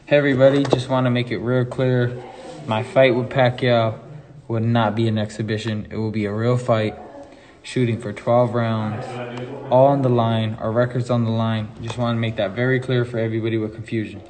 Hey everybody, just want to make it real clear. My fight with Pacquiao would not be an exhibition. It will be a real fight, shooting for 12 rounds, all on the line, our records on the line. Just want to make that very clear for everybody with confusion.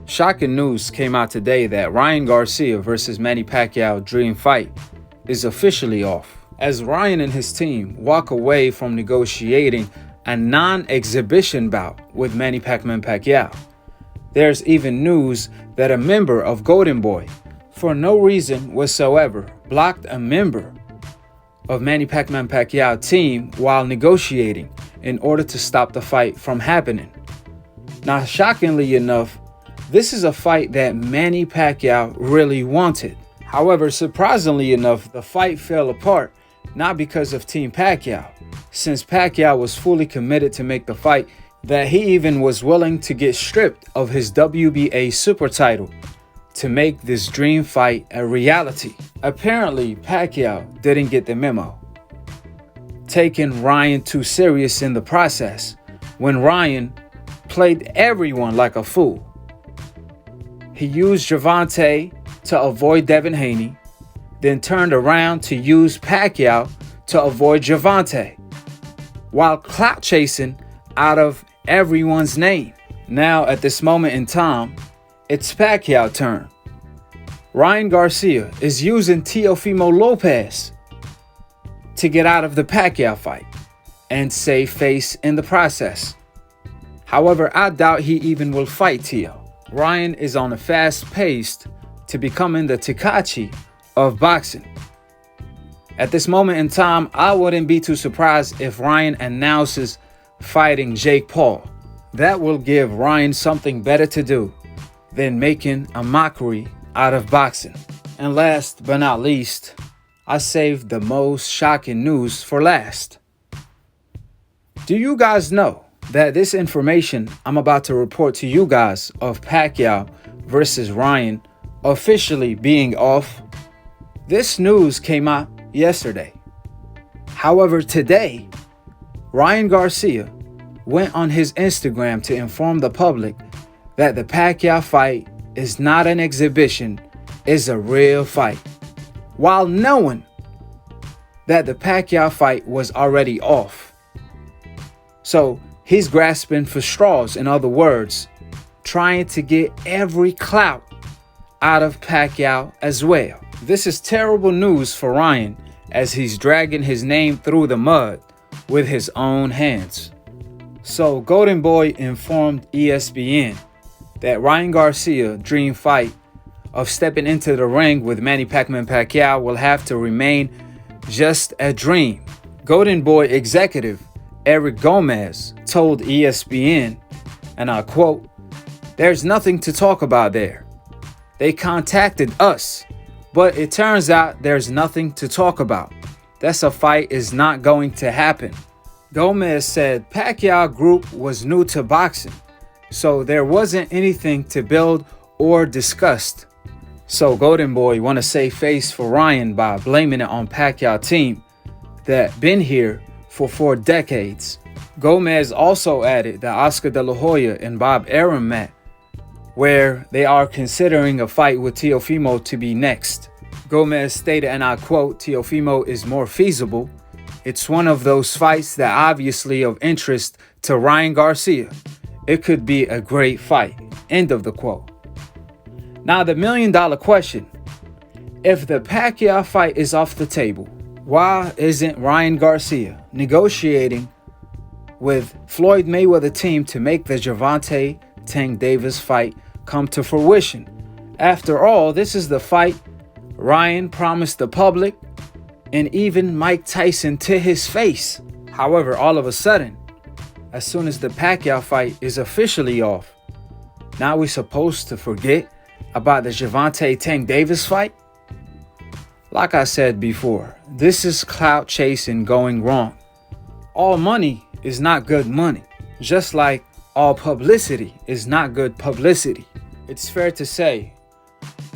Shocking news came out today that Ryan Garcia versus Manny Pacquiao dream fight is officially off, as Ryan and his team walk away from negotiating a non-exhibition bout with Manny Pacquiao. There's even news that a member of Golden Boy, for no reason whatsoever, blocked a member of Manny Pacquiao team while negotiating in order to stop the fight from happening. Now, shockingly enough, this is a fight that Manny Pacquiao really wanted. However, surprisingly enough, the fight fell apart, not because of Team Pacquiao, since Pacquiao was fully committed to make the fight, that he even was willing to get stripped of his WBA super title to make this dream fight a reality. Apparently, Pacquiao didn't get the memo, taking Ryan too serious in the process, when Ryan played everyone like a fool. He used Gervonta to avoid Devin Haney, then turned around to use Pacquiao to avoid Gervonta, while clout chasing out of everyone's name. Now, at this moment in time, it's Pacquiao's turn. Ryan Garcia is using Teofimo Lopez to get out of the Pacquiao fight and save face in the process. However, I doubt he even will fight Teo. Ryan is on a fast pace to becoming the Tekashi of boxing. At this moment in time, I wouldn't be too surprised if Ryan announces fighting Jake Paul. That will give Ryan something better to do than making a mockery out of boxing. And last but not least, I saved the most shocking news for last. Do you guys know that this information I'm about to report to you guys of Pacquiao versus Ryan officially being off? This news came out yesterday. However, today, Ryan Garcia went on his Instagram to inform the public that the Pacquiao fight is not an exhibition, it's a real fight, while knowing that the Pacquiao fight was already off. So he's grasping for straws, in other words, trying to get every clout out of Pacquiao as well. This is terrible news for Ryan, as he's dragging his name through the mud with his own hands. So Golden Boy informed ESPN that Ryan Garcia's dream fight of stepping into the ring with Manny Pacquiao will have to remain just a dream. Golden Boy executive Eric Gomez told ESPN, and I quote, "There's nothing to talk about there. They contacted us, but it turns out there's nothing to talk about. That's a fight is not going to happen." Gomez said Pacquiao group was new to boxing, so there wasn't anything to build or discussed. So Golden Boy want to save face for Ryan by blaming it on Pacquiao team that been here for 4 decades. Gomez also added that Oscar De La Hoya and Bob Arum met, where they are considering a fight with Teofimo to be next. Gomez stated, and I quote, "Teofimo is more feasible. It's one of those fights that obviously of interest to Ryan Garcia. It could be a great fight." End of the quote. Now, the million-dollar question: if the Pacquiao fight is off the table, why isn't Ryan Garcia negotiating with Floyd Mayweather team to make the Gervonta Tank Davis fight come to fruition? After all, this is the fight Ryan promised the public and even Mike Tyson to his face. However, all of a sudden, as soon as the Pacquiao fight is officially off, now we're supposed to forget about the Gervonta Tank Davis fight? Like I said before, this is clout chasing going wrong. All money is not good money, just like all publicity is not good publicity. It's fair to say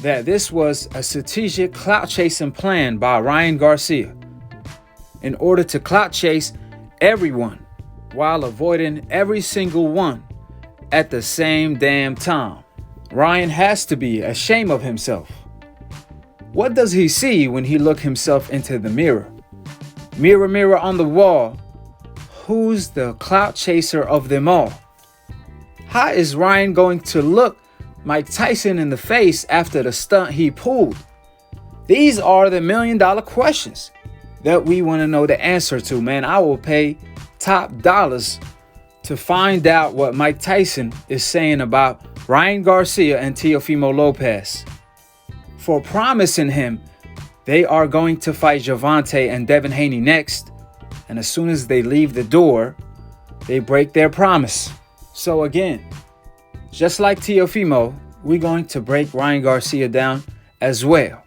that this was a strategic clout chasing plan by Ryan Garcia in order to clout chase everyone while avoiding every single one at the same damn time. Ryan has to be ashamed of himself. What does he see when he looks himself into the mirror? Mirror, mirror on the wall, who's the clout chaser of them all? How is Ryan going to look Mike Tyson in the face after the stunt he pulled? These are the million-dollar questions that we want to know the answer to, man. I will pay top dollars to find out what Mike Tyson is saying about Ryan Garcia and Teofimo Lopez. For promising him they are going to fight Gervonta and Devin Haney next, and as soon as they leave the door, they break their promise. So again, just like Teofimo, we're going to break Ryan Garcia down as well.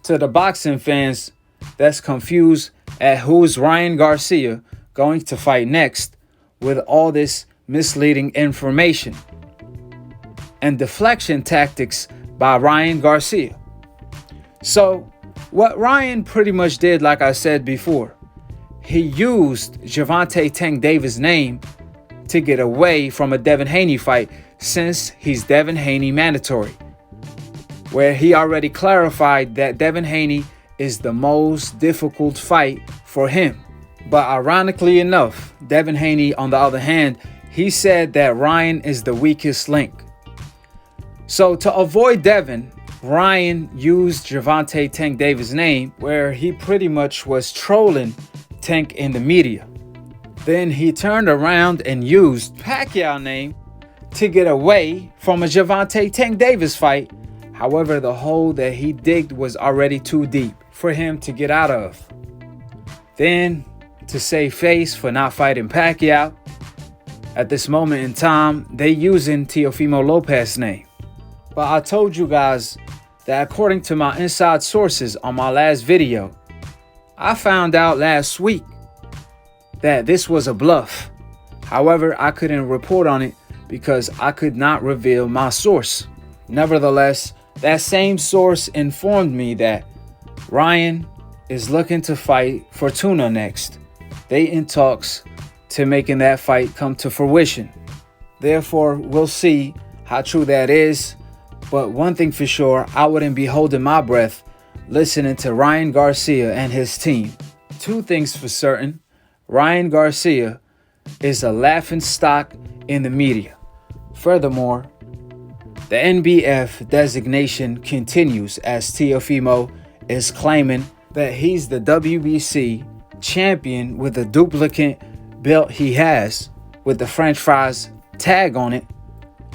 To the boxing fans that's confused at who's Ryan Garcia going to fight next with all this misleading information and deflection tactics by Ryan Garcia. So what Ryan pretty much did, like I said before, he used Gervonta Tank Davis' name to get away from a Devin Haney fight since he's Devin Haney mandatory, where he already clarified that Devin Haney is the most difficult fight for him. But ironically enough, Devin Haney, on the other hand, he said that Ryan is the weakest link. So to avoid Devin, Ryan used Gervonta Tank Davis' name, where he pretty much was trolling Tank in the media. Then he turned around and used Pacquiao name to get away from a Gervonta Tank Davis fight. However, the hole that he digged was already too deep for him to get out of. Then, to save face for not fighting Pacquiao, at this moment in time, they using Teofimo Lopez name. But I told you guys that according to my inside sources on my last video, I found out last week that this was a bluff. However, I couldn't report on it because I could not reveal my source. Nevertheless, that same source informed me that Ryan is looking to fight Fortuna next. They in talks to making that fight come to fruition. Therefore, we'll see how true that is. But one thing for sure, I wouldn't be holding my breath listening to Ryan Garcia and his team. Two things for certain. Ryan Garcia is a laughing stock in the media. Furthermore, the NBF designation continues as Teofimo is claiming that he's the WBC champion with a duplicate belt he has with the French fries tag on it.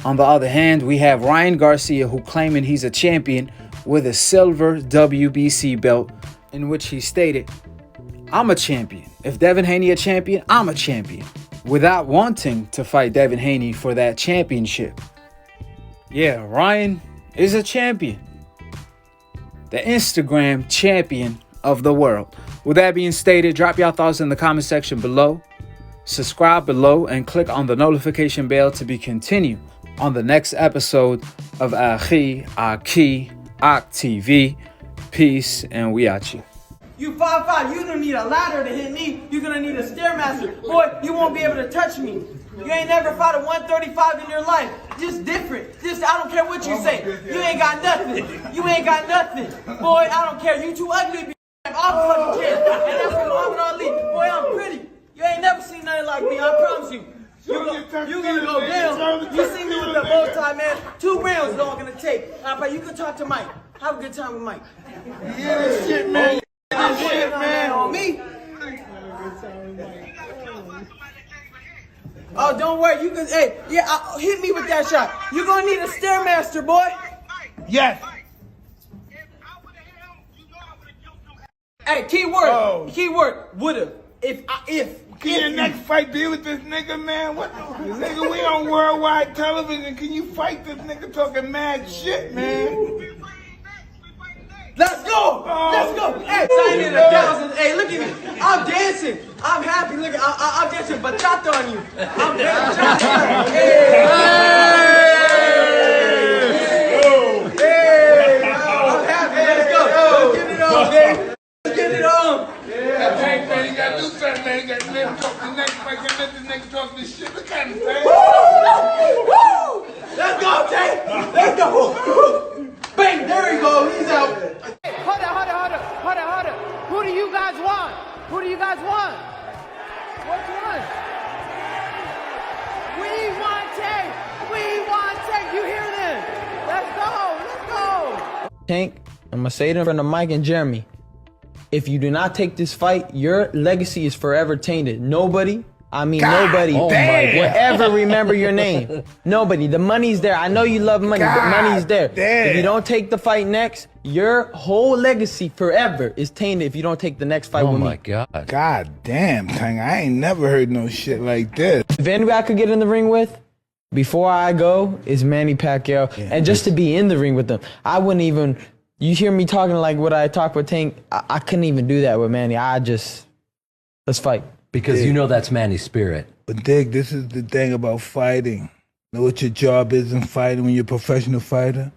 On the other hand, we have Ryan Garcia who claiming he's a champion with a silver WBC belt in which he stated, "I'm a champion. If Devin Haney a champion, I'm a champion," without wanting to fight Devin Haney for that championship. Yeah, Ryan is a champion. The Instagram champion of the world. With that being stated, drop your thoughts in the comment section below. Subscribe below and click on the notification bell to be continued on the next episode of Akhi, Akhi TV. Peace, and we out you. You 5'5", you don't need a ladder to hit me. You're gonna need a Stairmaster. Boy, you won't be able to touch me. You ain't never fought a 135 in your life. Just different. Just, I don't care what you say. You ain't got nothing. You ain't got nothing. Boy, I don't care. You too ugly to be all fucking kids. And that's for Muhammad Ali. Boy, I'm pretty. You ain't never seen nothing like me, I promise you. You gonna go down. You see me with the bow tie, man. 2 rounds is all gonna take. But you can talk to Mike. Have a good time with Mike. Yeah, this shit, man. This shit, man, on me. Oh, don't worry. You can, hey, yeah, hit me with that shot. You're gonna need a Stairmaster, boy. Yes. Hey, keyword. Keyword. Would've. If. Can your next fight be with this nigga, man? What? Nigga, we on worldwide television. Can you fight this nigga talking mad shit, man? Let's go! Let's go! Hey, sign in 1,000. Hey, look at me. I'm dancing. I'm happy. Look, I'm dancing bachata on you. I'm dancing bachata. Hey! I'm happy. Let's go. Let's get it on, baby. Let's get it on. Hey, man, you gotta do something, man. You gotta let him talk the next fight. You gotta let this nigga talk this shit. Look at him, man. Woo! Let's go, Jay. Let's go. No! Bang! There we go. He's out. Hold it. Who do you guys want? Which one? We want Tank. You hear them? Let's go. Tank, I'm gonna say it in front of Mike and Jeremy. If you do not take this fight, your legacy is forever tainted. Nobody will ever remember your name. Nobody. The money's there. I know you love money, but money's there. Damn. If you don't take the fight next, your whole legacy forever is tainted if you don't take the next fight with me. Oh my God. God damn, Tank. I ain't never heard no shit like this. If anybody I could get in the ring with before I go is Manny Pacquiao. And just to be in the ring with them, I wouldn't even, you hear me talking like what I talk with Tank, I couldn't even do that with Manny. Let's fight. Because you know that's Manny's spirit. But Dick, this is the thing about fighting. Know what your job is in fighting when you're a professional fighter?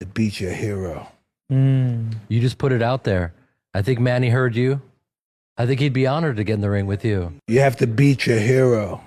To beat your hero. You just put it out there. I think Manny heard you. I think he'd be honored to get in the ring with you. You have to beat your hero.